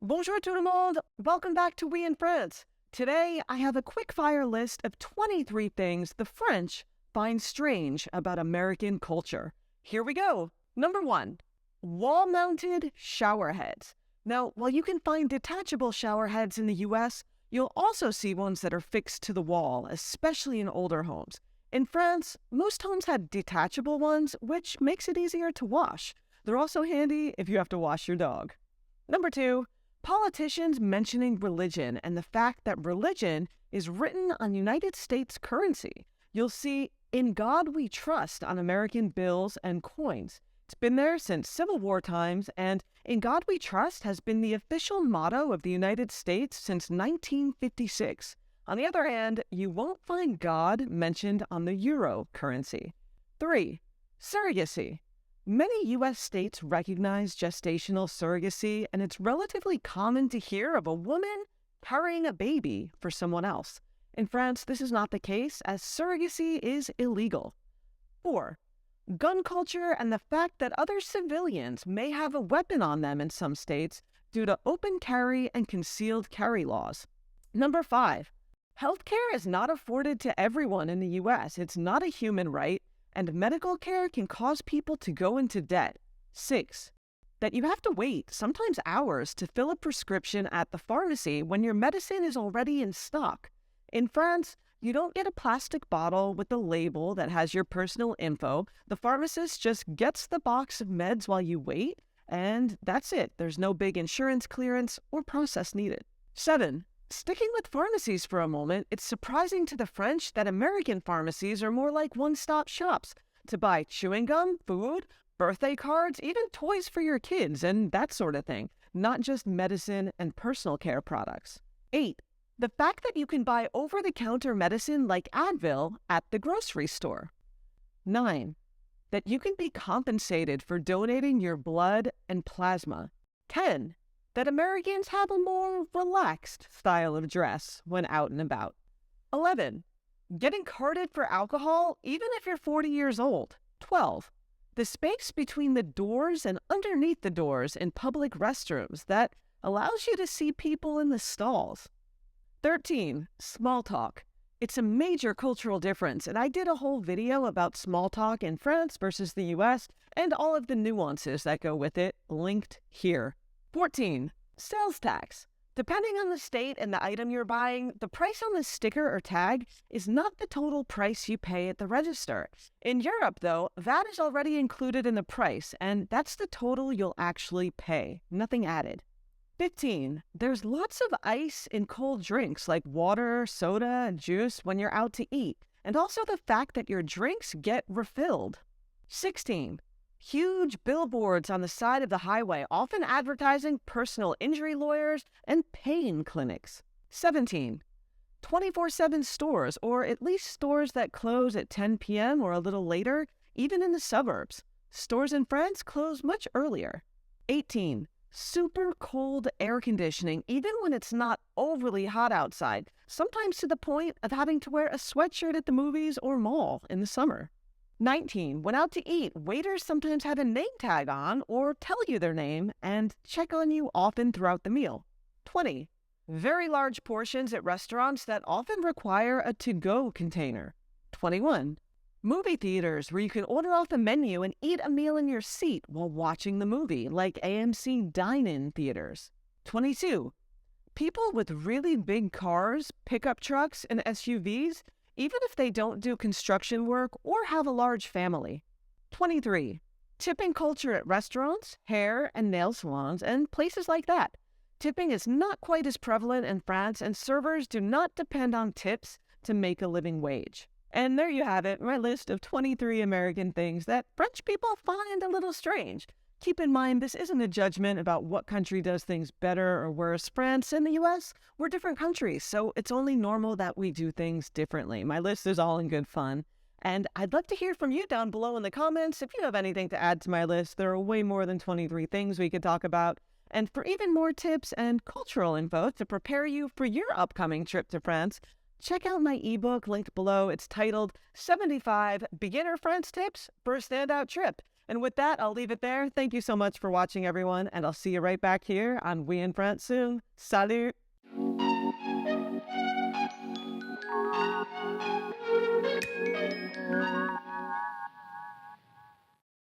Bonjour tout le monde! Welcome back to We in France. Today, I have a quick-fire list of 23 things the French find strange about American culture. Here we go. Number 1. Wall-mounted shower heads. Now, while you can find detachable shower heads in the US, you'll also see ones that are fixed to the wall, especially in older homes. In France, most homes have detachable ones, which makes it easier to wash. They're also handy if you have to wash your dog. Number 2. Politicians mentioning religion and the fact that religion is written on United States currency. You'll see "In God We Trust" on American bills and coins. It's been there since Civil War times, and "In God We Trust" has been the official motto of the United States since 1956. On the other hand, you won't find God mentioned on the euro currency. 3. Surrogacy. Many U.S. states recognize gestational surrogacy, and it's relatively common to hear of a woman carrying a baby for someone else. In France, this is not the case, as surrogacy is illegal. 4. Gun culture and the fact that other civilians may have a weapon on them in some states due to open carry and concealed carry laws. Number 5. Healthcare is not afforded to everyone in the U.S. It's not a human right, and medical care can cause people to go into debt. 6. That you have to wait, sometimes hours, to fill a prescription at the pharmacy when your medicine is already in stock. In France, you don't get a plastic bottle with a label that has your personal info. The pharmacist just gets the box of meds while you wait, and that's it. There's no big insurance clearance or process needed. 7. Sticking with pharmacies for a moment, it's surprising to the French that American pharmacies are more like one-stop shops to buy chewing gum, food, birthday cards, even toys for your kids, and that sort of thing, not just medicine and personal care products. 8. The fact that you can buy over-the-counter medicine like Advil at the grocery store. 9. That you can be compensated for donating your blood and plasma. 10. That Americans have a more relaxed style of dress when out and about. 11. Getting carded for alcohol even if you're 40 years old. 12. The space between the doors and underneath the doors in public restrooms that allows you to see people in the stalls. 13. Small talk. It's a major cultural difference, and I did a whole video about small talk in France versus the US and all of the nuances that go with it, linked here. 14. Sales tax. Depending on the state and the item you're buying, the price on the sticker or tag is not the total price you pay at the register. In Europe, though, VAT is already included in the price, and that's the total you'll actually pay, nothing added. 15. There's lots of ice in cold drinks like water, soda, and juice when you're out to eat, and also the fact that your drinks get refilled. 16. Huge billboards on the side of the highway, often advertising personal injury lawyers and pain clinics. 17. 24/7 stores, or at least stores that close at 10 p.m. or a little later, even in the suburbs. Stores in France close much earlier. 18. Super cold air conditioning, even when it's not overly hot outside, sometimes to the point of having to wear a sweatshirt at the movies or mall in the summer. 19. When out to eat, waiters sometimes have a name tag on or tell you their name and check on you often throughout the meal. 20. Very large portions at restaurants that often require a to-go container. 21. Movie theaters where you can order off a menu and eat a meal in your seat while watching the movie, like AMC dine-in theaters. 22. People with really big cars, pickup trucks, and SUVs, even if they don't do construction work or have a large family. 23. Tipping culture at restaurants, hair and nail salons, and places like that. Tipping is not quite as prevalent in France, and servers do not depend on tips to make a living wage. And there you have it, my list of 23 American things that French people find a little strange. Keep in mind, this isn't a judgment about what country does things better or worse. France and the US, we're different countries, so it's only normal that we do things differently. My list is all in good fun. And I'd love to hear from you down below in the comments. If you have anything to add to my list, there are way more than 23 things we could talk about. And for even more tips and cultural info to prepare you for your upcoming trip to France, check out my ebook linked below. It's titled 75 Beginner France Tips for a Standout Trip. And with that, I'll leave it there. Thank you so much for watching, everyone, and I'll see you right back here on We in France soon. Salut!